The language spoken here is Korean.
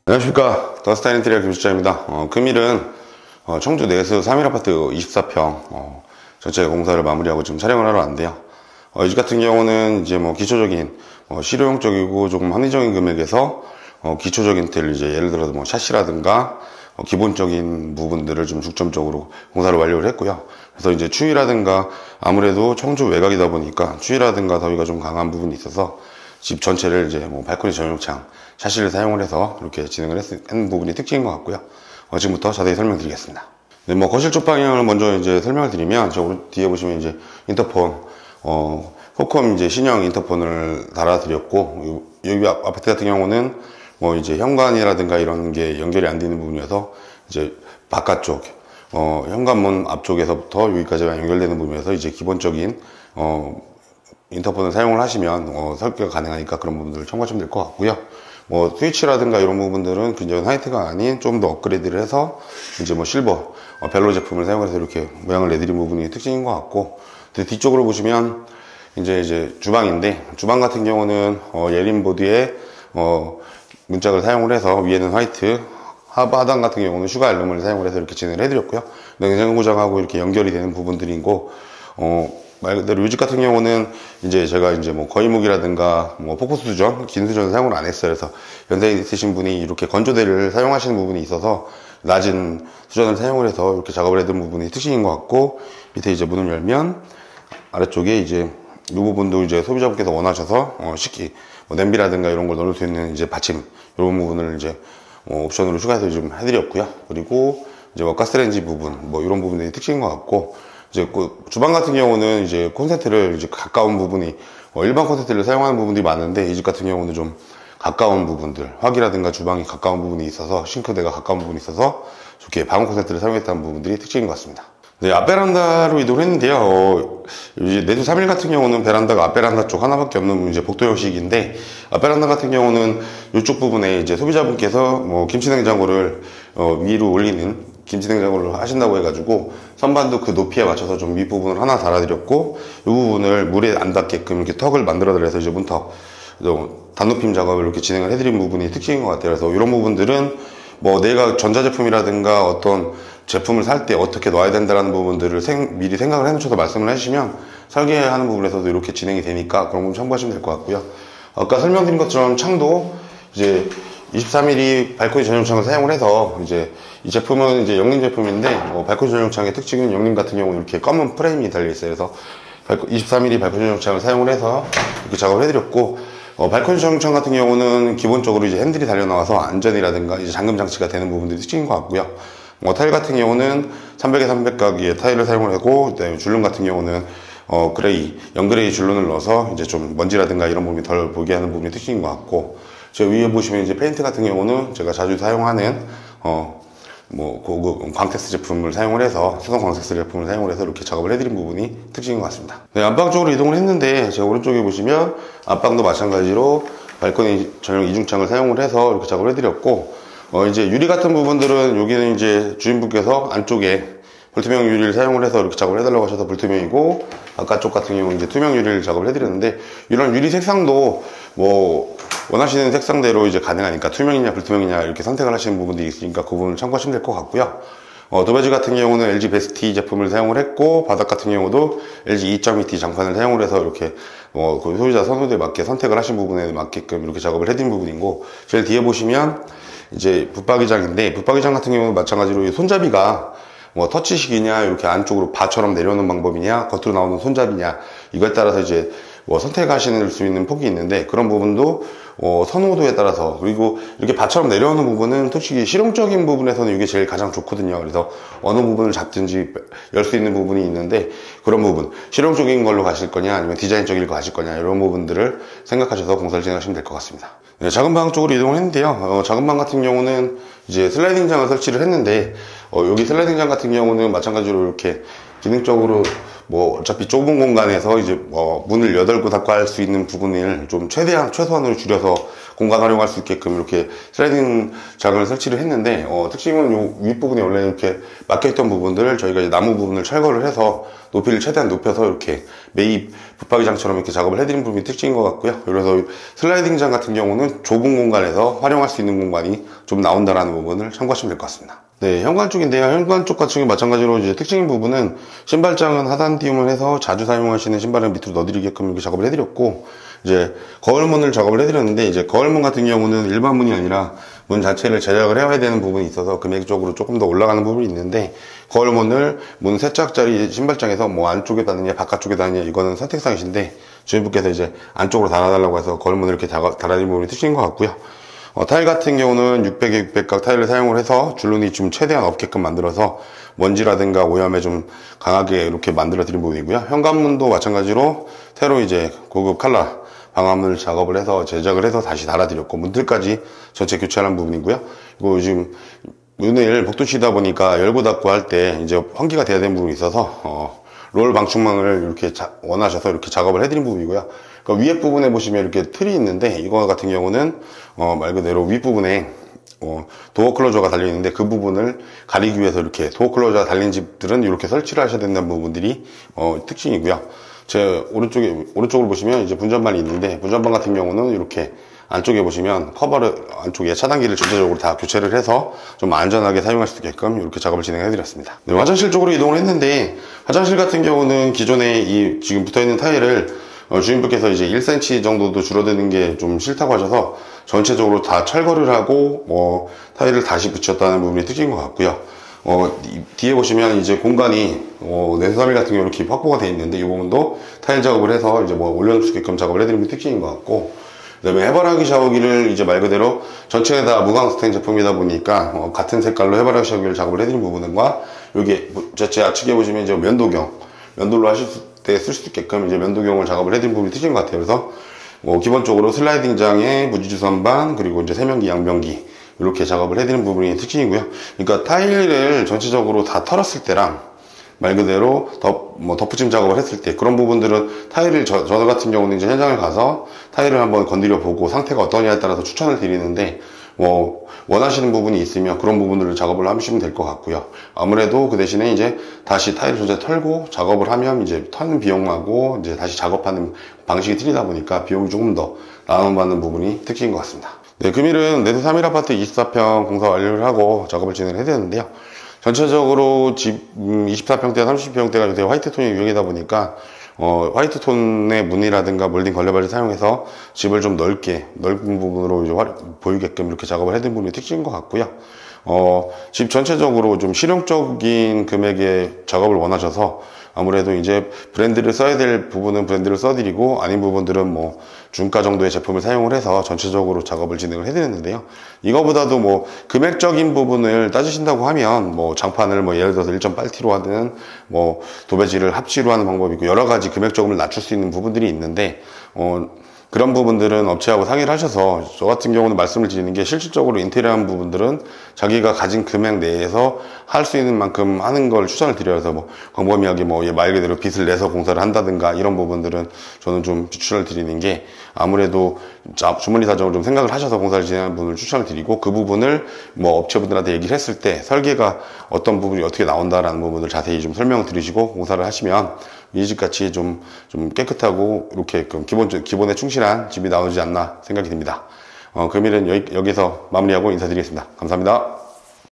안녕하십니까. 더스타일 인테리어 김실장입니다. 금일은 청주 내수 3일 아파트 24평 전체 공사를 마무리하고 지금 촬영을 하러 왔는데요. 이 집 같은 경우는 이제 뭐 기초적인 실용적이고 조금 합리적인 금액에서 기초적인 텔 이제 예를 들어서 뭐 샤시라든가 기본적인 부분들을 좀 중점적으로 공사를 완료를 했고요. 그래서 이제 추위라든가 아무래도 청주 외곽이다 보니까 추위라든가 더위가 좀 강한 부분이 있어서 집 전체를 이제 뭐 발코니 전용창 샤시를 사용을 해서 이렇게 진행을 했는 부분이 특징인 것 같고요. 지금부터 자세히 설명드리겠습니다. 네, 뭐 거실 쪽 방향을 먼저 이제 설명을 드리면 저 뒤에 보시면 이제 인터폰 코컴 이제 신형 인터폰을 달아드렸고, 여기 아파트 같은 경우는 뭐 이제 현관이라든가 이런 게 연결이 안 되는 부분이어서 이제 바깥쪽 현관문 앞쪽에서부터 여기까지가 연결되는 부분이어서 이제 기본적인 인터폰을 사용을 하시면 설계가 가능하니까 그런 부분들을 참고하시면 될 것 같고요. 뭐 스위치라든가 이런 부분들은 굉장히 화이트가 아닌 좀 더 업그레이드를 해서 이제 뭐 실버 벨로 제품을 사용해서 이렇게 모양을 내드린 부분이 특징인 것 같고, 뒤쪽으로 보시면 이제 주방인데, 주방 같은 경우는 예린보드에 문짝을 사용을 해서 위에는 화이트, 하단 같은 경우는 슈가 알루미늄을 사용을 해서 이렇게 진행을 해드렸고요. 냉장고장하고 이렇게 연결이 되는 부분들이고, 말 그대로 이 집 같은 경우는 이제 제가 이제 뭐 거위목이라든가 뭐 포커스 수전, 긴 수전을 사용을 안 했어요. 그래서 연세 있으신 분이 이렇게 건조대를 사용하시는 부분이 있어서 낮은 수전을 사용을 해서 이렇게 작업을 해둔 부분이 특징인 것 같고, 밑에 이제 문을 열면 아래쪽에 이제 이 부분도 이제 소비자분께서 원하셔서 식기, 뭐 냄비라든가 이런 걸 넣을 수 있는 이제 받침, 이런 부분을 이제 옵션으로 추가해서 좀 해드렸고요. 그리고 이제 뭐 가스레인지 부분, 뭐 이런 부분들이 특징인 것 같고, 이제 주방 같은 경우는 이제 콘센트를 이제 가까운 부분이 일반 콘센트를 사용하는 부분들이 많은데, 이 집 같은 경우는 좀 가까운 부분들, 화기라든가 주방이 가까운 부분이 있어서, 싱크대가 가까운 부분이 있어서 좋게 방음 콘센트를 사용했다는 부분들이 특징인 것 같습니다. 네, 앞베란다로 이동을 했는데요. 이제 내수 3일 같은 경우는 베란다가 앞베란다 쪽 하나밖에 없는 이제 복도 형식인데, 앞베란다 같은 경우는 이쪽 부분에 이제 소비자분께서 뭐 김치냉장고를 위로 올리는 김치냉장고를 하신다고 해가지고 선반도 그 높이에 맞춰서 좀 윗부분을 하나 달아드렸고, 이 부분을 물에 안 닿게끔 이렇게 턱을 만들어드려서 이제 문턱 단높임 작업을 이렇게 진행을 해드린 부분이 특징인 것 같아요. 그래서 이런 부분들은 뭐 내가 전자제품이라든가 어떤 제품을 살 때 어떻게 놔야 된다는 부분들을 미리 생각을 해놓으셔서 말씀을 해주시면 설계하는 부분에서도 이렇게 진행이 되니까 그런 부분 참고하시면 될 것 같고요. 아까 설명드린 것처럼 창도 이제 23mm 발코니 전용창을 사용을 해서, 이제 이 제품은 이제 영림 제품인데 발코니 전용창의 특징은 영림 같은 경우는 이렇게 검은 프레임이 달려 있어요. 그래서 23mm 발코니 전용창을 사용을 해서 이렇게 작업을 해드렸고, 발코니 전용창 같은 경우는 기본적으로 이제 핸들이 달려 나와서 안전이라든가 이제 잠금 장치가 되는 부분들이 특징인 것 같고요. 타일 같은 경우는 300에 300각의 타일을 사용을 하고, 그다음에 줄눈 같은 경우는 그레이, 연그레이 줄눈을 넣어서 이제 좀 먼지라든가 이런 부분이 덜 보게 하는 부분이 특징인 것 같고, 저 위에 보시면 이제 페인트 같은 경우는 제가 자주 사용하는 뭐 고급 광택스 제품을 사용을 해서, 수성 광택스 제품을 사용을 해서 이렇게 작업을 해드린 부분이 특징인 것 같습니다. 네, 안방 쪽으로 이동을 했는데, 제가 오른쪽에 보시면 안방도 마찬가지로 발코니 전용 이중창을 사용을 해서 이렇게 작업을 해드렸고, 이제 유리 같은 부분들은 여기는 이제 주인분께서 안쪽에 불투명 유리를 사용을 해서 이렇게 작업을 해달라고 하셔서 불투명이고, 바깥쪽 같은 경우는 이제 투명 유리를 작업을 해드렸는데, 이런 유리 색상도 뭐 원하시는 색상대로 이제 가능하니까 투명이냐 불투명이냐 이렇게 선택을 하시는 부분들이 있으니까 그 부분을 참고하시면 될 것 같고요. 도배지 같은 경우는 LG 베스티 제품을 사용을 했고, 바닥 같은 경우도 LG 2.2T 장판을 사용을 해서 이렇게 그 소유자 선호도에 맞게 선택을 하신 부분에 맞게끔 이렇게 작업을 해드린 부분이고, 제일 뒤에 보시면 이제 붙박이장인데, 붙박이장 같은 경우는 마찬가지로 손잡이가 뭐 터치식이냐 이렇게 안쪽으로 바처럼 내려오는 방법이냐 겉으로 나오는 손잡이냐, 이거에 따라서 이제 뭐 선택하실 수 있는 폭이 있는데, 그런 부분도 선호도에 따라서, 그리고 이렇게 바처럼 내려오는 부분은 솔직히 실용적인 부분에서는 이게 제일 가장 좋거든요. 그래서 어느 부분을 잡든지 열 수 있는 부분이 있는데, 그런 부분 실용적인 걸로 가실 거냐 아니면 디자인적인 거 가실 거냐, 이런 부분들을 생각하셔서 공사를 진행하시면 될 것 같습니다. 네, 작은 방 쪽으로 이동을 했는데요. 작은 방 같은 경우는 이제 슬라이딩 장을 설치를 했는데, 여기 슬라이딩 장 같은 경우는 마찬가지로 이렇게 기능적으로 뭐 어차피 좁은 공간에서 이제 뭐 문을 8구 닫고 할 수 있는 부분을 좀 최소한으로 줄여서 공간 활용할 수 있게끔 이렇게 슬라이딩 장을 설치를 했는데, 특징은 요 윗부분에 원래 이렇게 막혀있던 부분들을 저희가 이제 나무 부분을 철거를 해서 높이를 최대한 높여서 이렇게 매입 붙박이장처럼 이렇게 작업을 해드린 부분이 특징인 것 같고요. 그래서 슬라이딩장 같은 경우는 좁은 공간에서 활용할 수 있는 공간이 좀 나온다라는 부분을 참고하시면 될 것 같습니다. 네, 현관 쪽인데요. 현관 쪽 같은 경우 마찬가지로 이제 특징인 부분은 신발장은 하단 띄움을 해서 자주 사용하시는 신발을 밑으로 넣어드리게끔 이렇게 작업을 해드렸고, 이제 거울문을 작업을 해드렸는데, 이제 거울문 같은 경우는 일반 문이 아니라 문 자체를 제작을 해야 되는 부분이 있어서 금액적으로 조금 더 올라가는 부분이 있는데, 거울문을 문 3짝짜리 신발장에서 뭐 안쪽에 닫느냐 바깥쪽에 닫느냐 이거는 선택사항이신데, 주인분께서 이제 안쪽으로 달아달라고 해서 거울문을 이렇게 달아드린 부분이 특징인 것 같고요. 타일 같은 경우는 600에 600각 타일을 사용을 해서 줄눈이 좀 최대한 없게끔 만들어서 먼지라든가 오염에 좀 강하게 이렇게 만들어 드린 부분이고요. 현관문도 마찬가지로 새로 이제 고급 칼라 방화문을 작업을 해서 제작을 해서 다시 달아드렸고, 문틀까지 전체 교체하는 부분이고요. 그리고 요즘 문을 복도치다 보니까 열고 닫고 할 때 이제 환기가 돼야 되는 부분이 있어서 롤 방충망을 이렇게 원하셔서 이렇게 작업을 해드린 부분이고요. 그러니까 위에 부분에 보시면 이렇게 틀이 있는데, 이거 같은 경우는 말 그대로 윗부분에 도어 클로저가 달려 있는데, 그 부분을 가리기 위해서 이렇게 도어 클로저가 달린 집들은 이렇게 설치를 하셔야 된다는 부분들이 특징이고요. 제 오른쪽으로 보시면 이제 분전반이 있는데, 분전반 같은 경우는 이렇게 안쪽에 보시면 커버를 안쪽에 차단기를 전체적으로 다 교체를 해서 좀 안전하게 사용할 수 있게끔 이렇게 작업을 진행해 드렸습니다. 네, 화장실 쪽으로 이동을 했는데, 화장실 같은 경우는 기존에 이 지금 붙어있는 타일을 주인분께서 이제 1cm 정도도 줄어드는 게 좀 싫다고 하셔서 전체적으로 다 철거를 하고 타일을 다시 붙였다는 부분이 특징인 것 같고요. 뒤에 보시면 이제 공간이 내수사밀 같은 경우 이렇게 확보가 되어 있는데, 이 부분도 타일 작업을 해서 이제 올려놓을 수 있게끔 작업을 해드리는 게 특징인 것 같고, 그 다음에 해바라기 샤워기를 이제 말 그대로 전체에 다 무광 스텐 제품이다 보니까 같은 색깔로 해바라기 샤워기를 작업을 해드린 부분과, 여기 제 좌측에 보시면 이제 면도로 하실 때 쓸 수 있게끔 이제 면도경을 작업을 해드린 부분이 특징인 것 같아요. 그래서 기본적으로 슬라이딩장에 무지주선반, 그리고 이제 세면기, 양변기 이렇게 작업을 해드리는 부분이 특징이고요. 그러니까 타일을 전체적으로 다 털었을 때랑 말 그대로 덧붙임 작업을 했을 때 그런 부분들은 타일을 저 같은 경우는 이제 현장을 가서 타일을 한번 건드려 보고 상태가 어떠냐에 따라서 추천을 드리는데, 원하시는 부분이 있으면 그런 부분들을 작업을 하시면 될 것 같고요. 아무래도 그 대신에 이제 다시 타일을 전체 털고 작업을 하면 이제 터는 비용하고 이제 다시 작업하는 방식이 틀리다 보니까 비용이 조금 더 나눠받는 부분이 특징인 것 같습니다. 네, 금일은 내수 3일 아파트 24평 공사 완료를 하고 작업을 진행을 해야 되는데요. 전체적으로 집 24평대, 30평대가 요새 화이트톤이 유행이다 보니까 화이트톤의 무늬라든가 몰딩 걸레바를 사용해서 집을 좀 넓은 부분으로 이제 보이게끔 이렇게 작업을 해둔 부분이 특징인 것 같고요. 집 전체적으로 좀 실용적인 금액의 작업을 원하셔서 아무래도 이제 브랜드를 써야 될 부분은 브랜드를 써드리고, 아닌 부분들은 중가 정도의 제품을 사용을 해서 전체적으로 작업을 진행을 해드렸는데요. 이거보다도 금액적인 부분을 따지신다고 하면 장판을 예를 들어서 1.8T로 하든 도배지를 합치로 하는 방법이 있고, 여러 가지 금액적으로 낮출 수 있는 부분들이 있는데, 그런 부분들은 업체하고 상의를 하셔서, 저 같은 경우는 말씀을 드리는 게, 실질적으로 인테리어한 부분들은 자기가 가진 금액 내에서 할 수 있는 만큼 하는 걸 추천을 드려서, 광범위하게 말 그대로 빚을 내서 공사를 한다든가 이런 부분들은 저는 좀 추천을 드리는 게, 아무래도 주머니 사정을 좀 생각을 하셔서 공사를 진행하는 분을 추천을 드리고, 그 부분을 업체분들한테 얘기를 했을 때 설계가 어떤 부분이 어떻게 나온다라는 부분을 자세히 좀 설명을 드리시고 공사를 하시면 이 집같이 좀 깨끗하고 이렇게 기본에 충실한 집이 나오지 않나 생각이 듭니다. 금일은 여기서 마무리하고 인사드리겠습니다. 감사합니다.